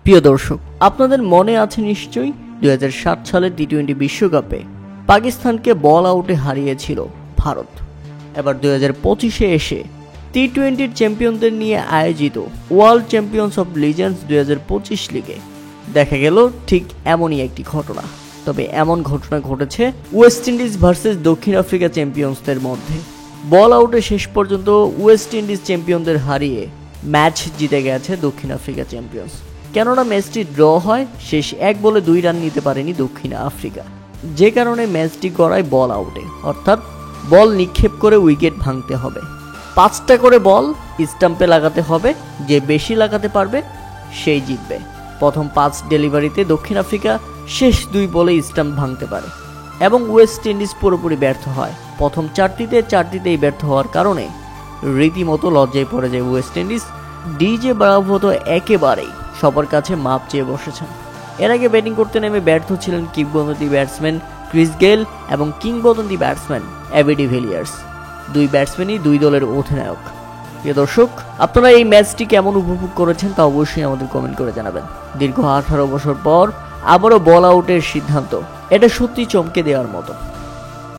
প্রিয় দর্শক, আপনাদের মনে আছে নিশ্চয়ই 2007 সালের টি-20 বিশ্বকাপে পাকিস্তানকে বল আউটে হারিয়েছিল ভারত। এবার 2025-এ এসে টি-20 চ্যাম্পিয়নদের নিয়ে আয়োজিত ওয়ার্ল্ড চ্যাম্পিয়ন্স অফ লিজেন্ডস 2025 লিগে দেখা গেল ঠিক এমনই একটি ঘটনা। তবে এমন ঘটনা ঘটেছে ওয়েস্ট ইন্ডিজ ভার্সেস দক্ষিণ আফ্রিকা চ্যাম্পিয়ন্সদের মধ্যে। বল আউটে শেষ পর্যন্ত ওয়েস্ট ইন্ডিজ চ্যাম্পিয়নদের হারিয়ে ম্যাচ জিতে গেছে দক্ষিণ আফ্রিকা চ্যাম্পিয়ন্স। কেননা ম্যাচটি ড্র হয়, শেষ 1 বলে 2 রান নিতে পারেনি দক্ষিণ আফ্রিকা, যে কারণে ম্যাচটি গড়ায় বল আউটে, অর্থাৎ বল নিক্ষেপ করে উইকেট ভাঙতে হবে। 5টা করে বল স্টাম্পে লাগাতে হবে, যে বেশি লাগাতে পারবে সেই জিতবে। প্রথম 5 ডেলিভারিতে দক্ষিণ আফ্রিকা শেষ 2 বলে স্টাম্প ভাঙতে পারে এবং ওয়েস্ট ইন্ডিজ পুরোপুরি ব্যর্থ হয়। প্রথম 4টিতেই ব্যর্থ হওয়ার কারণে রীতিমতো লজ্জায় পড়ে যায় ওয়েস্ট ইন্ডিজ। ডিজে ব্রাভো তো একেবারেই সবার কাছে মাপ চেয়ে বসেছেন। এর আগে ব্যাটিং করতে নেমে ব্যর্থ ছিলেন কিংবদন্তি ব্যাটসম্যান ক্রিস গেল এবং কিংবদন্তি ব্যাটসম্যান এবি ডিভিলিয়ার্স। 2 ব্যাটসম্যানই 2 দলের অধিনায়ক। প্রিয় দর্শক, আপনারা এই ম্যাচটি কেমন উপভোগ করেছেন তা অবশ্যই আমাদের কমেন্ট করে জানাবেন। দীর্ঘ 18 বছর পর আবারও বল আউটের সিদ্ধান্ত, এটা সত্যি চমকে দেওয়ার মতো।